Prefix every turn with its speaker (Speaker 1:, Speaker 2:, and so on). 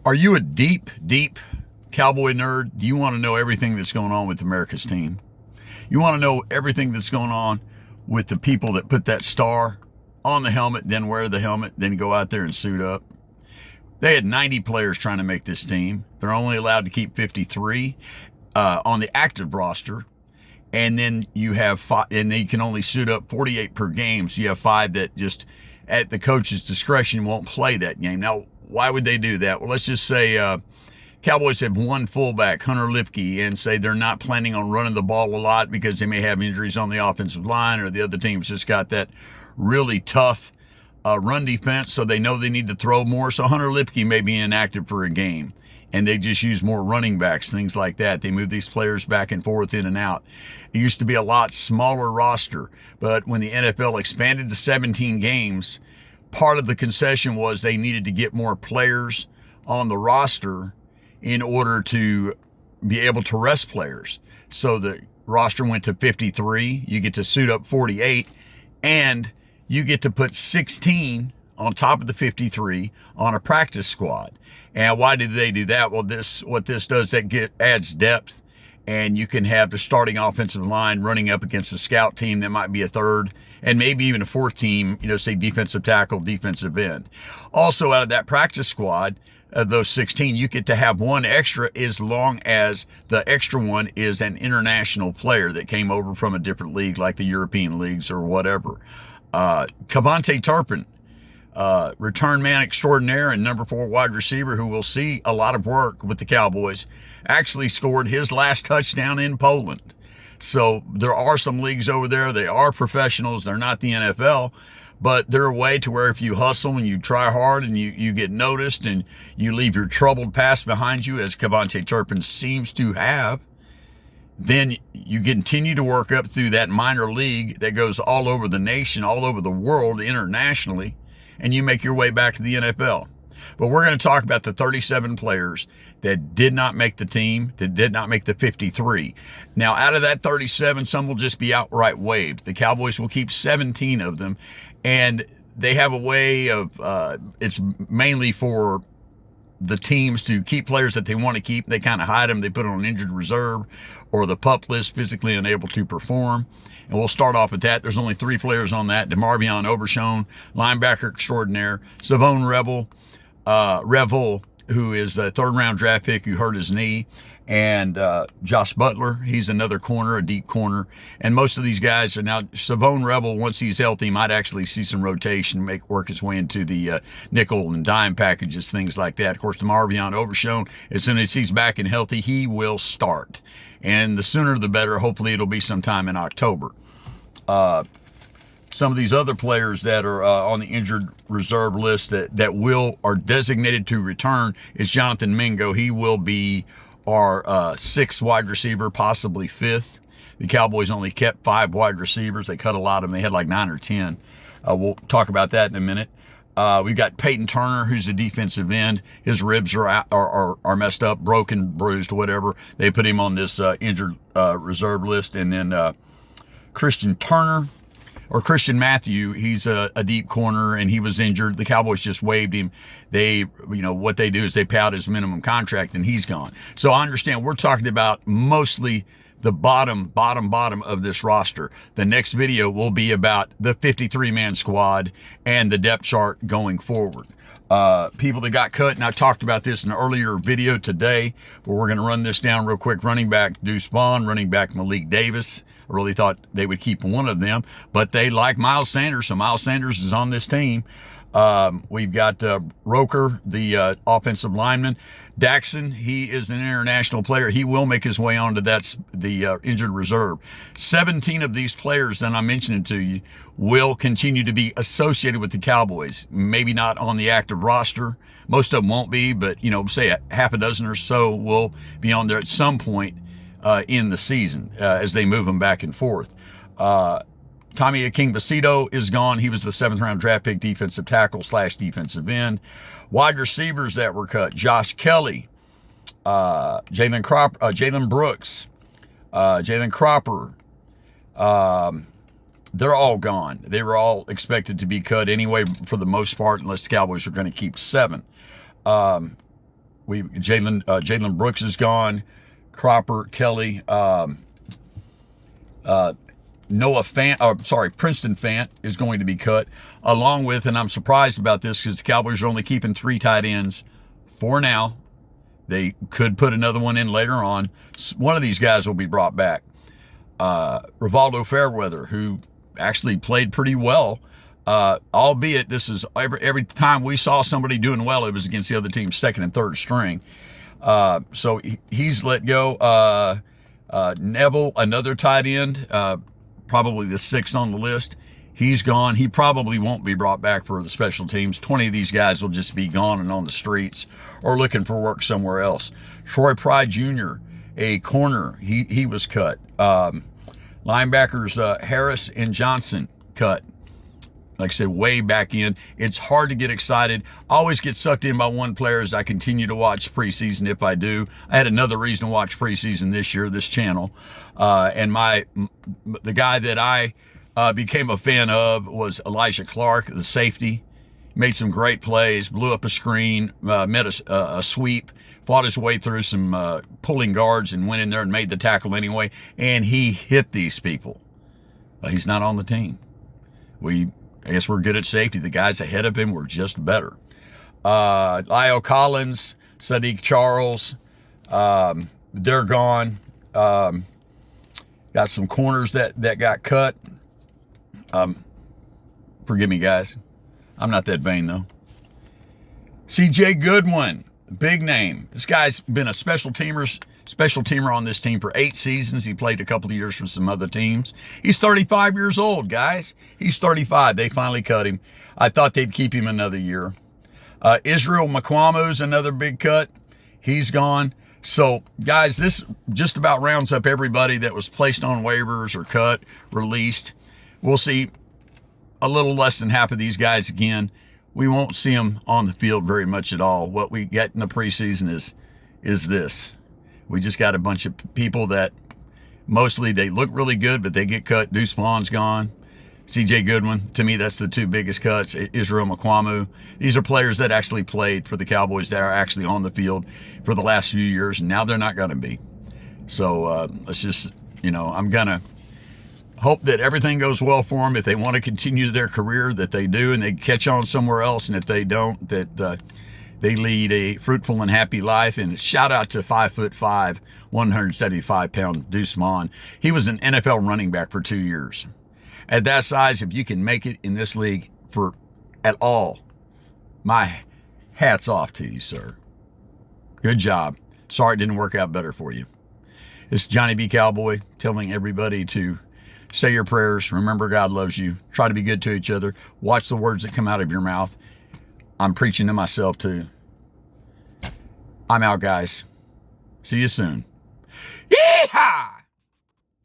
Speaker 1: Are you a deep, deep Cowboy nerd? Do you want to know everything that's going on with America's team? You want to know everything that's going on with the people that put that star on the helmet, then wear the helmet, then go out there and suit up? They had 90 players trying to make this team. They're only allowed to keep 53 on the active roster. And then you have five, and they can only suit up 48 per game. So you have five that just at the coach's discretion won't play that game. Now, why would they do that? Well, let's just say Cowboys have one fullback, Hunter Lipke, and say they're not planning on running the ball a lot because they may have injuries on the offensive line, or the other team's just got that really tough run defense, so they know they need to throw more. So Hunter Lipke may be inactive for a game, and they just use more running backs, things like that. They move these players back and forth, in and out. It used to be a lot smaller roster, but when the NFL expanded to 17 games, part of the concession was they needed to get more players on the roster in order to be able to rest players. So the roster went to 53. You get to suit up 48, and you get to put 16 on top of the 53 on a practice squad. And why did they do that? Well, what this does, that adds depth, and you can have the starting offensive line running up against a scout team that might be a third and maybe even a fourth team, say defensive tackle, defensive end. Also, out of that practice squad, those 16, you get to have one extra as long as the extra one is an international player that came over from a different league, like the European leagues or whatever. Cavante Turpin, return man extraordinaire and number 4 wide receiver who will see a lot of work with the Cowboys, actually scored his last touchdown in Poland. So there are some leagues over there. They are professionals. They're not the NFL, but they're a way to where if you hustle and you try hard and you get noticed and you leave your troubled past behind you, as Cavante Turpin seems to have, then you continue to work up through that minor league that goes all over the nation, all over the world, internationally, and you make your way back to the NFL. But we're going to talk about the 37 players that did not make the team, that did not make the 53. Now, out of that 37, some will just be outright waived. The Cowboys will keep 17 of them, and they have a way of, it's mainly for the teams to keep players that they want to keep. They kind of hide them. They put on injured reserve or the PUP list, physically unable to perform. And we'll start off with that. There's only 3 players on that. DeMarvion Overshown, linebacker extraordinaire. Savon Revel, who is a 3rd-round draft pick who hurt his knee. And Josh Butler, he's another corner, a deep corner. And most of these guys are now, Savon Revel, once he's healthy, might actually see some rotation, work his way into the nickel and dime packages, things like that. Of course, DeMarvion Overshown, as soon as he's back and healthy, he will start. And the sooner the better. Hopefully it'll be sometime in October. Some of these other players that are on the injured reserve list that are designated to return is Jonathan Mingo. He will be our 6th wide receiver, possibly 5th. The Cowboys only kept 5 wide receivers. They cut a lot of them. They had like 9 or 10. We'll talk about that in a minute. We've got Peyton Turner, who's a defensive end. His ribs are messed up, broken, bruised, whatever. They put him on this injured reserve list. And then Christian Matthew, he's a deep corner, and he was injured. The Cowboys just waived him. What they do is they pay out his minimum contract, and he's gone. So I understand we're talking about mostly the bottom of this roster. The next video will be about the 53-man squad and the depth chart going forward. People that got cut, and I talked about this in an earlier video today, but we're going to run this down real quick. Running back Deuce Vaughn, running back Malik Davis. I really thought they would keep one of them, but they like Miles Sanders, so Miles Sanders is on this team. We've got Roker, the offensive lineman. Daxon, he is an international player. He will make his way onto the injured reserve. 17 of these players that I'm mentioning to you will continue to be associated with the Cowboys. Maybe not on the active roster. Most of them won't be, but, say a half a dozen or so will be on there at some point in the season as they move them back and forth. Tommy Akingbasito is gone. He was the 7th-round draft pick, defensive tackle / defensive end. Wide receivers that were cut: Josh Kelly, Jalen Brooks, Jalen Cropper. They're all gone. They were all expected to be cut anyway for the most part, unless the Cowboys are going to keep 7. Jalen Brooks is gone. Cropper, Kelly, Noah Fant, Princeton Fant is going to be cut, along with, and I'm surprised about this because the Cowboys are only keeping 3 tight ends for now. They could put another one in later on. One of these guys will be brought back. Rivaldo Fairweather, who actually played pretty well, albeit this is every time we saw somebody doing well, it was against the other team's second and third string. So he's let go. Neville, another tight end, probably the 6th on the list. He's gone. He probably won't be brought back for the special teams. 20 of these guys will just be gone and on the streets or looking for work somewhere else. Troy Pride Jr., a corner, he was cut. Linebackers Harris and Johnson cut. Like I said, way back in. It's hard to get excited. I always get sucked in by one player as I continue to watch preseason if I do. I had another reason to watch preseason this year, this channel. And the guy that I became a fan of was Elijah Clark, the safety. Made some great plays, blew up a screen, met a sweep, fought his way through some pulling guards and went in there and made the tackle anyway. And he hit these people. He's not on the team. I guess we're good at safety. The guys ahead of him were just better. Lyle Collins, Sadiq Charles, they're gone. Got some corners that got cut. Forgive me, guys. I'm not that vain, though. C.J. Goodwin, big name. This guy's been a special teamer on this team for 8 seasons. He played a couple of years for some other teams. He's 35 years old, guys. He's 35. They finally cut him. I thought they'd keep him another year. Israel Makwamu's another big cut. He's gone. So, guys, this just about rounds up everybody that was placed on waivers or cut, released. We'll see a little less than half of these guys again. We won't see them on the field very much at all. What we get in the preseason is this. We just got a bunch of people that mostly they look really good, but they get cut. Deuce Vaughn's gone. C.J. Goodwin, to me, that's the 2 biggest cuts. Israel Makwamu. These are players that actually played for the Cowboys that are actually on the field for the last few years, and now they're not going to be. So let's just, I'm going to hope that everything goes well for them. If they want to continue their career, that they do, and they catch on somewhere else. And if they don't, that they lead a fruitful and happy life. And shout out to 5'5", 175-pound Deuce Vaughn. He was an NFL running back for 2 years. At that size, if you can make it in this league at all, my hat's off to you, sir. Good job. Sorry it didn't work out better for you. This is Johnny B. Cowboy telling everybody to say your prayers. Remember, God loves you. Try to be good to each other. Watch the words that come out of your mouth. I'm preaching to myself, too. I'm out, guys. See you soon. Yeehaw!